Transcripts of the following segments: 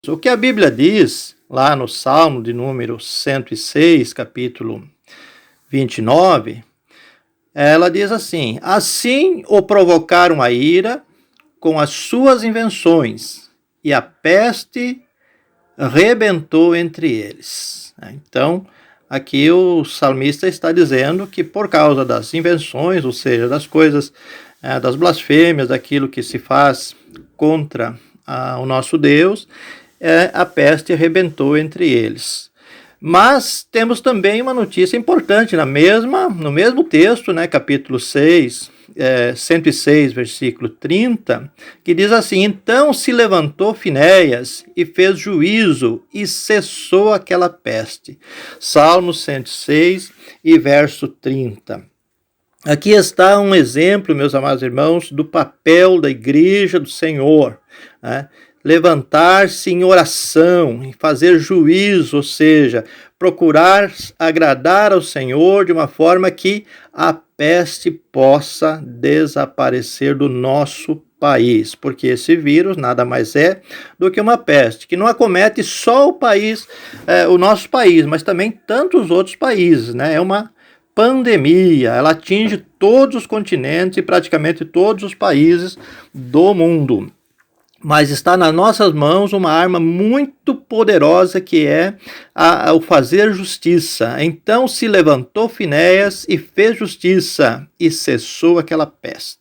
O que a Bíblia diz, lá no Salmo de número 106, capítulo 29, ela diz assim: assim o provocaram a ira com as suas invenções, e a peste rebentou entre eles. Então, aqui o salmista está dizendo que por causa das invenções, ou seja, das coisas, das blasfêmias, daquilo que se faz contra o nosso Deus, a peste arrebentou entre eles. Mas temos também uma notícia importante no mesmo texto, capítulo 6, 106, versículo 30, que diz assim: então se levantou Finéias e fez juízo e cessou aquela peste. Salmo 106 e verso 30. Aqui está um exemplo, meus amados irmãos, do papel da igreja do Senhor, levantar-se em oração, em fazer juízo, ou seja, procurar agradar ao Senhor de uma forma que a peste possa desaparecer do nosso país, porque esse vírus nada mais é do que uma peste que não acomete só o nosso país, mas também tantos outros países, É uma pandemia, ela atinge todos os continentes e praticamente todos os países do mundo. Mas está nas nossas mãos uma arma muito poderosa que é o fazer justiça. Então se levantou Finéias e fez justiça e cessou aquela peste.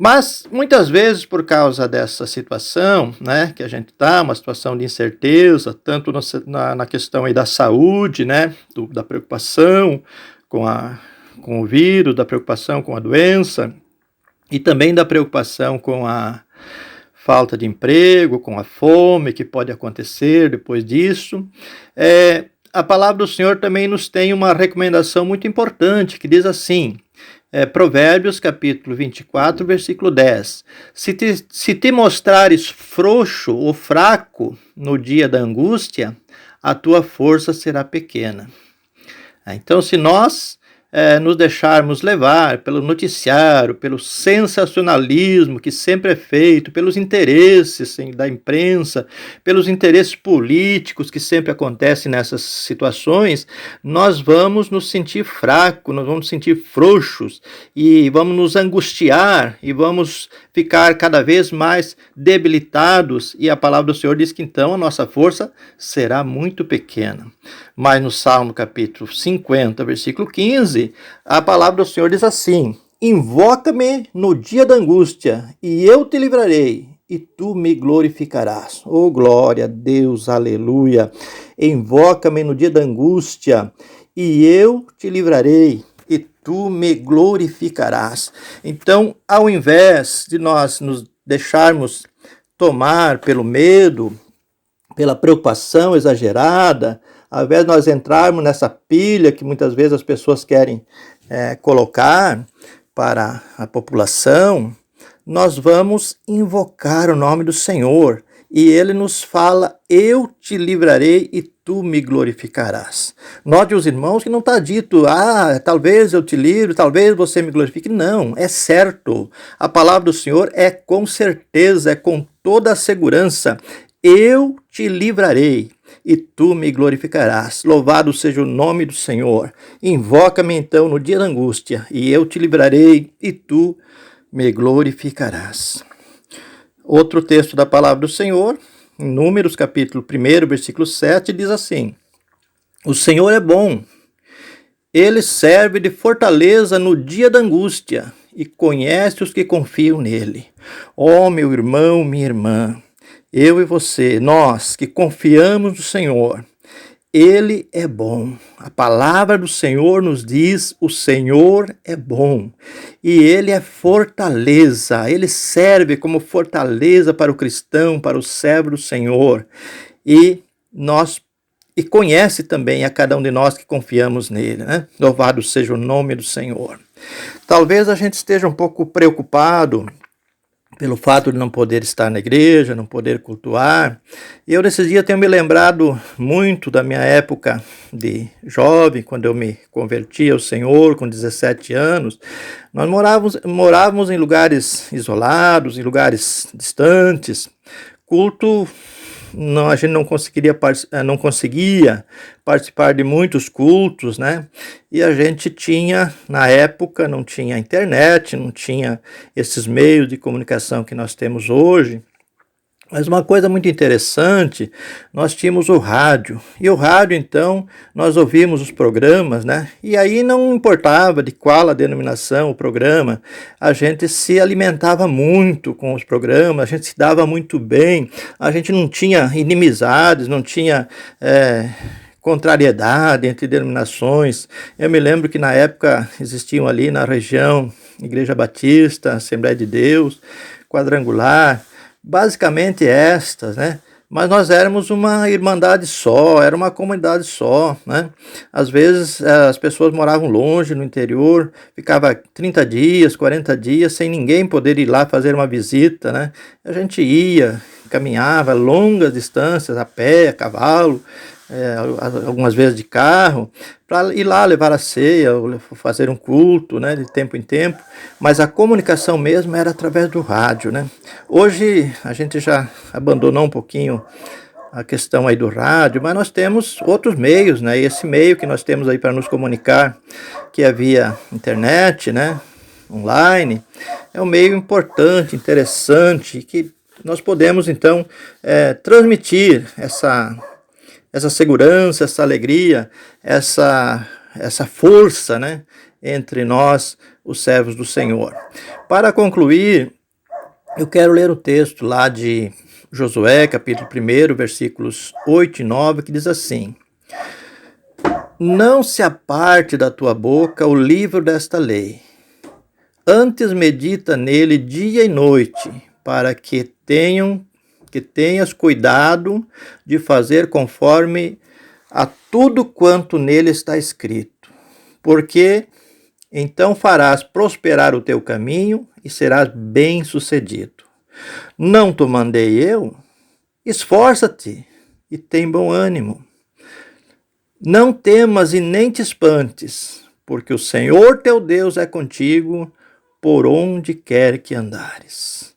Mas muitas vezes por causa dessa situação, que a gente está, uma situação de incerteza, tanto na questão aí da saúde, da preocupação com o vírus, da preocupação com a doença e também da preocupação com a falta de emprego, com a fome que pode acontecer depois disso. A palavra do Senhor também nos tem uma recomendação muito importante, que diz assim, Provérbios capítulo 24, versículo 10. Se te mostrares frouxo ou fraco no dia da angústia, a tua força será pequena. Então, se nós nos deixarmos levar pelo noticiário, pelo sensacionalismo que sempre é feito, pelos interesses da imprensa, pelos interesses políticos que sempre acontecem nessas situações, nós vamos nos sentir fracos, nós vamos nos sentir frouxos e vamos nos angustiar e vamos ficar cada vez mais debilitados, e a palavra do Senhor diz que então a nossa força será muito pequena. Mas no Salmo capítulo 50, versículo 15, a palavra do Senhor diz assim: invoca-me no dia da angústia, e eu te livrarei, e tu me glorificarás. Oh, glória a Deus, aleluia! Invoca-me no dia da angústia, e eu te livrarei, e tu me glorificarás. Então, ao invés de nós nos deixarmos tomar pelo medo, pela preocupação exagerada, ao invés de nós entrarmos nessa pilha que muitas vezes as pessoas querem colocar para a população, nós vamos invocar o nome do Senhor. E ele nos fala: eu te livrarei e tu me glorificarás. Note, os irmãos, que não está dito, talvez eu te livre, talvez você me glorifique. Não, é certo. A palavra do Senhor é com certeza, é com toda a segurança. Eu te livrarei e tu me glorificarás. Louvado seja o nome do Senhor. Invoca-me então no dia da angústia, e eu te livrarei e tu me glorificarás. Outro texto da palavra do Senhor, em Números capítulo 1, versículo 7, diz assim: o Senhor é bom, ele serve de fortaleza no dia da angústia e conhece os que confiam nele. Ó, meu irmão, minha irmã, eu e você, nós que confiamos no Senhor, ele é bom. A palavra do Senhor nos diz: o Senhor é bom. E ele é fortaleza. Ele serve como fortaleza para o cristão, para o servo do Senhor. E conhece também a cada um de nós que confiamos nele, Louvado seja o nome do Senhor. Talvez a gente esteja um pouco preocupado pelo fato de não poder estar na igreja, não poder cultuar. E eu nesses dias tenho me lembrado muito da minha época de jovem, quando eu me converti ao Senhor com 17 anos. Nós morávamos em lugares isolados, em lugares distantes. Culto a gente não conseguia participar de muitos cultos, né? E a gente tinha, na época, não tinha internet, não tinha esses meios de comunicação que nós temos hoje. Mas uma coisa muito interessante, nós tínhamos o rádio, e o rádio, então, nós ouvimos os programas, né? E aí não importava de qual a denominação, o programa, a gente se alimentava muito com os programas, a gente se dava muito bem, a gente não tinha inimizades, não tinha contrariedade entre denominações. Eu me lembro que na época existiam ali na região Igreja Batista, Assembleia de Deus, Quadrangular, basicamente estas, né? Mas nós éramos uma irmandade só, era uma comunidade só, né? Às vezes as pessoas moravam longe no interior, ficava 30 dias, 40 dias sem ninguém poder ir lá fazer uma visita, né? A gente ia, caminhava longas distâncias a pé, a cavalo, algumas vezes de carro, para ir lá levar a ceia, fazer um culto, né, de tempo em tempo, mas a comunicação mesmo era através do rádio, né? Hoje a gente já abandonou um pouquinho a questão aí do rádio, mas nós temos outros meios, né? E esse meio que nós temos aí para nos comunicar, que é via internet, né, online, é um meio importante, interessante, que nós podemos então transmitir essa segurança, essa alegria, essa força, né, entre nós, os servos do Senhor. Para concluir, eu quero ler o texto lá de Josué, capítulo 1, versículos 8 e 9, que diz assim: Não se aparte da tua boca o livro desta lei, antes medita nele dia e noite, para que tenhas cuidado de fazer conforme a tudo quanto nele está escrito, porque então farás prosperar o teu caminho e serás bem-sucedido. Não te mandei eu? Esforça-te e tem bom ânimo. Não temas e nem te espantes, porque o Senhor teu Deus é contigo por onde quer que andares.